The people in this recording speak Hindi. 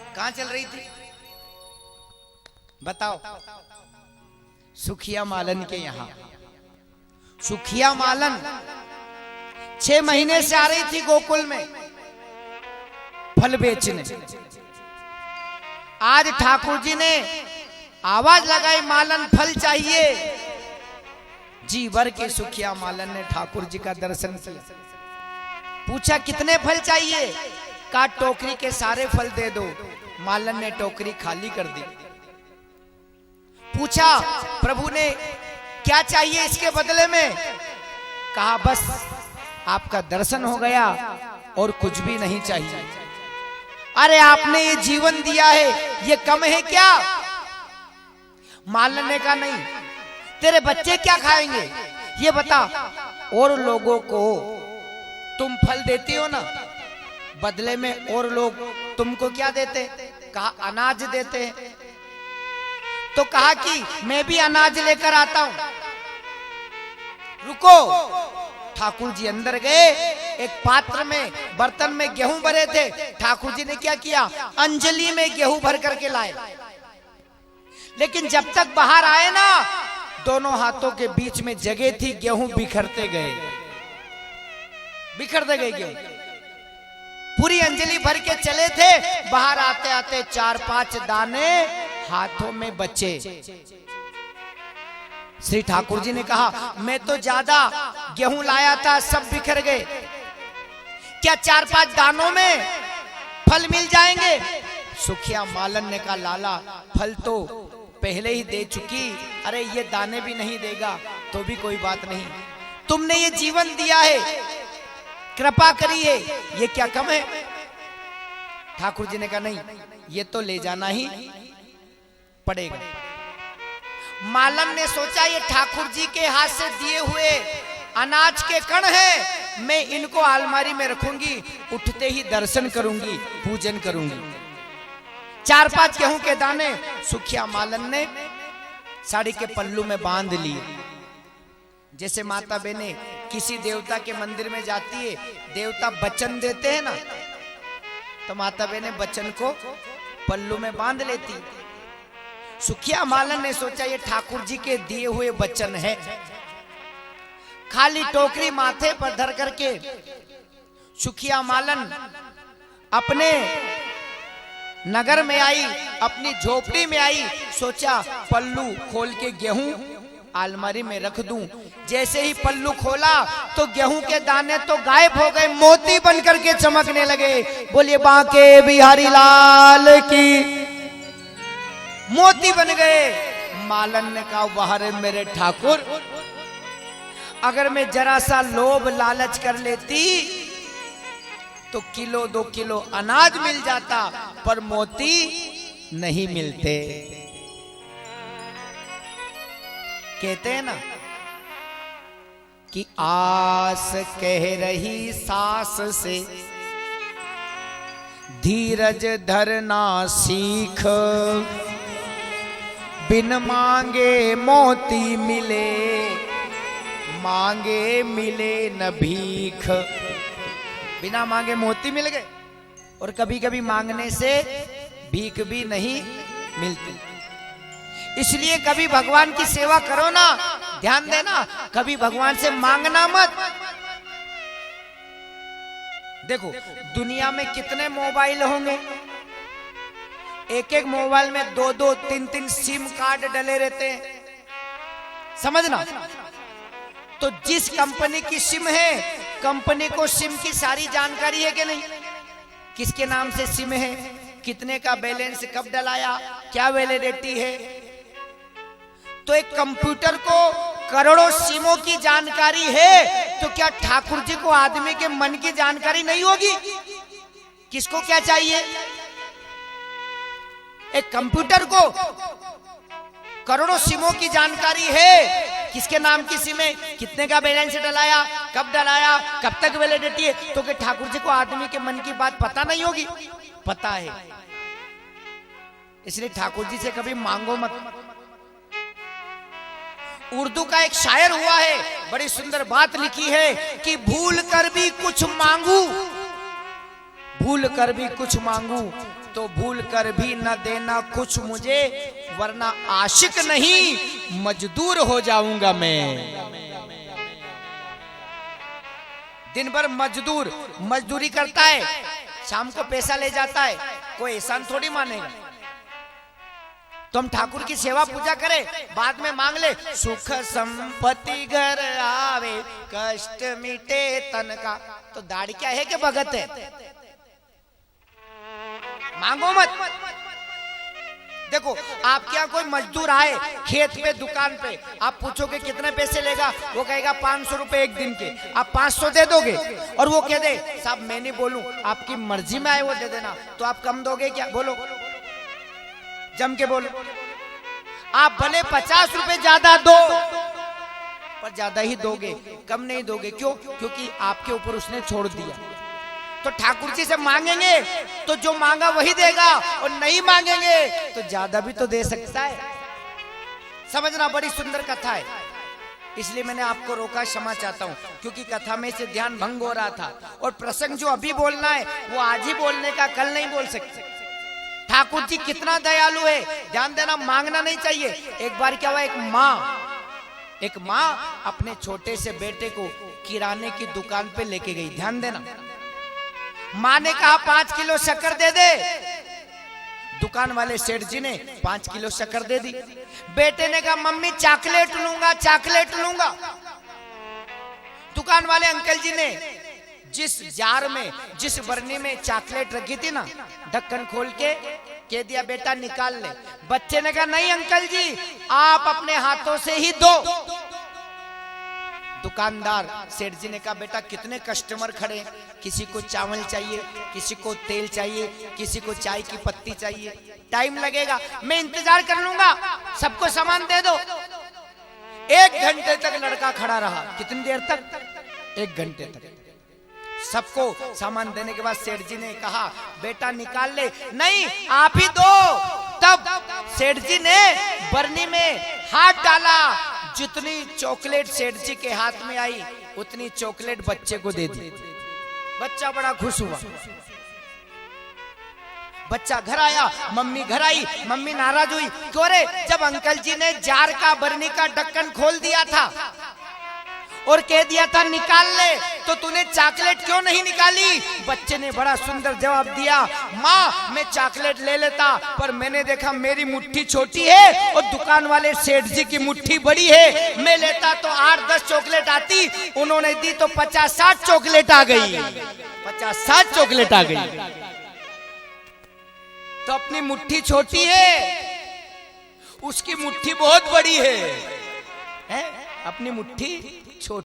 कहां चल रही थी बताओ? सुखिया मालन के यहां। सुखिया मालन 6 महीने से आ रही थी गोकुल में फल बेचने। आज ठाकुर जी ने आवाज लगाई, मालन फल चाहिए। जी भर के सुखिया मालन ने ठाकुर जी का दर्शन किया। पूछा कितने फल चाहिए? कहा टोकरी के सारे फल दे दो। मालन ने टोकरी खाली कर दी। पूछा प्रभु ने क्या चाहिए इसके बदले में? कहा बस आपका दर्शन हो गया और कुछ भी नहीं चाहिए। अरे आपने ये जीवन दिया है, ये कम है क्या? मालन ने कहा नहीं। तेरे बच्चे क्या खाएंगे ये बता। और लोगों को तुम फल देती हो ना, बदले में और लोग तुमको क्या देते? कहा अनाज देते। तो कहा कि मैं भी अनाज लेकर आता हूं। रुको। ठाकुर जी अंदर गए। एक पात्र में, बर्तन में गेहूं भरे थे। ठाकुर जी ने क्या किया? अंजलि में गेहूं भर करके लाए। लेकिन जब तक बाहर आए ना, दोनों हाथों के बीच में जगह थी, गेहूं बिखरते गए, बिखरते गए गेहूं। पूरी अंजलि भर के चले थे, बाहर आते आते 4-5 दाने हाथों में बचे। श्री ठाकुर जी ने कहा मैं तो ज्यादा गेहूं लाया था, सब बिखर गए। क्या 4-5 दानों में फल मिल जाएंगे? सुखिया मालन ने कहा लाला फल तो पहले ही दे चुकी। अरे ये दाने भी नहीं देगा तो भी कोई बात नहीं, तुमने ये जीवन दिया है, कृपा करी है, ये क्या कम है? ठाकुर जी ने कहा नहीं, ये तो ले जाना ही पड़ेगा। मालन ने सोचा ये ठाकुर जी के हाथ से दिए हुए अनाज के कण हैं, मैं इनको अलमारी में रखूंगी, उठते ही दर्शन करूंगी, पूजन करूंगी। 4-5 गेहूं के दाने सुखिया मालन ने साड़ी के पल्लू में बांध लिए। जैसे माता बहने किसी देवता के मंदिर में जाती है, देवता वचन देते हैं ना, तो माता बहने वचन को पल्लू में बांध लेती। सुखिया मालन ने सोचा ये ठाकुर जी के दिए हुए वचन है। खाली टोकरी माथे पर धर करके सुखिया मालन अपने नगर में आई, अपनी झोपड़ी में आई। सोचा पल्लू खोल के गेहूं अलमारी में रख दूं। जैसे ही पल्लू खोला तो गेहूं के दाने तो गायब हो गए, मोती बन करके चमकने लगे। बोलिए बांके बिहारी लाल की। मोती बन गए। मालन ने कहा वाह रे मेरे ठाकुर, अगर मैं जरा सा लोभ लालच कर लेती तो 1-2 किलो अनाज मिल जाता, पर मोती नहीं मिलते। कहते हैं ना कि आस कह रही सास से धीरज धरना सीख, बिन मांगे मोती मिले, मांगे मिले न भीख। बिना मांगे मोती मिल गए, और कभी कभी मांगने से भीख भी नहीं मिलती। इसलिए कभी भगवान की सेवा करो ना, ध्यान देना, कभी भगवान से मांगना मत। देखो दुनिया में कितने मोबाइल होंगे, एक मोबाइल में 2-2, 3-3 सिम कार्ड डले रहते हैं, समझना। तो जिस कंपनी की सिम है, कंपनी को सिम की सारी जानकारी है कि नहीं? किसके नाम से सिम है, कितने का बैलेंस कब डलाया, क्या वैलिडिटी है। तो एक कंप्यूटर को करोड़ों सिमों की जानकारी है, तो क्या ठाकुर जी को आदमी के मन की जानकारी नहीं होगी? किसको क्या चाहिए? एक कंप्यूटर को करोड़ों सिमों की जानकारी है, किसके नाम की सिम है, कितने का बैलेंस डलाया, कब डलाया, कब तक वैलिडिटी है। तो कि ठाकुर जी को आदमी के मन की बात पता नहीं होगी? पता है। इसलिए ठाकुर जी से कभी मांगो मत। उर्दू का एक शायर हुआ है, बड़ी सुंदर बात लिखी है कि भूल कर भी कुछ मांगू, भूल कर भी कुछ मांगू, तो भूल कर भी न देना कुछ मुझे, वरना आशिक नहीं मजदूर हो जाऊंगा मैं। दिन भर मजदूरी करता है, शाम को पैसा ले जाता है, कोई एहसान थोड़ी मानेगा। तो हम ठाकुर की सेवा पूजा करें, बाद में मांग ले, सुख संपत्ति घर आवे कष्ट मिटे तन का। तो दाढ़ी क्या है कि भगत है? मांगो मत। देखो आपके यहाँ कोई मजदूर आए खेत पे दुकान पे, आप पूछोगे कितने पैसे लेगा, वो कहेगा 500 रुपए एक दिन के। आप 500 दे दोगे और वो कह दे साहब मैं नहीं बोलूं, आपकी मर्जी में आए वो दे देना, तो आप कम दोगे क्या? बोलो, जम के बोलो। आप भले 50 रुपए ज्यादा दो, पर ज्यादा ही दोगे, कम नहीं दोगे। क्यों? क्योंकि आपके ऊपर उसने छोड़ दिया। तो ठाकुर जी से मांगेंगे तो जो मांगा वही देगा, और नहीं मांगेंगे तो ज्यादा भी तो दे सकता है। समझना, बड़ी सुंदर कथा है, इसलिए मैंने आपको रोका, क्षमा चाहता हूं, क्योंकि कथा में से ध्यान भंग हो रहा था। और प्रसंग जो अभी बोलना है वो आज ही बोलने का, कल नहीं बोल सकते। ठाकुर जी कितना दयालु है, ध्यान देना, मांगना नहीं चाहिए। एक बार क्या हुआ, एक माँ अपने छोटे से बेटे को किराने की दुकान पे लेके गई। ध्यान देना, माँ ने कहा 5 किलो शक्कर दे दे। दुकान वाले सेठ जी ने 5 किलो शक्कर दे दी। बेटे ने कहा मम्मी चॉकलेट लूंगा, चॉकलेट लूंगा। दुकान वाले अंकल जी ने जिस जार में, जिस बरनी में चॉकलेट रखी थी ना, ढक्कन खोल के कह दिया बेटा निकाल ले। बच्चे ने कहा नहीं अंकल जी, आप अपने हाथों से ही दो। दुकानदार सेठ जी ने कहा बेटा कितने कस्टमर खड़े, किसी को चावल चाहिए, किसी को तेल चाहिए, किसी को चाय की पत्ती चाहिए, टाइम लगेगा, मैं इंतजार कर लूंगा, सबको सामान दे दो। 1 घंटे तक लड़का खड़ा रहा। कितनी देर तक? 1 घंटे तक। सबको सामान देने के बाद सेठ जी ने कहा बेटा निकाल ले। नहीं आप ही दो। तब सेठ जी ने बरनी में हाथ डाला, जितनी चॉकलेट सेठ जी के हाथ में आई उतनी चॉकलेट बच्चे को दे दी। बच्चा बड़ा खुश हुआ। बच्चा घर आया, मम्मी घर आई, मम्मी नाराज हुई। क्यों रे? जब अंकल जी ने जार का बरनी का ढक्कन खोल दिया था और कह दिया था निकाल ले, तो तूने चॉकलेट क्यों नहीं निकाली? बच्चे ने बड़ा सुंदर जवाब दिया, माँ मैं चॉकलेट ले लेता, पर मैंने देखा मेरी मुट्ठी छोटी है और दुकान वाले सेठ जी की मुट्ठी बड़ी है। मैं लेता तो 8-10 चॉकलेट आती, उन्होंने दी तो 50-60 चॉकलेट आ गई। 50-60 चॉकलेट आ गई। तो अपनी मुट्ठी छोटी है, उसकी मुट्ठी बहुत बड़ी है? अपनी मुट्ठी छोटी।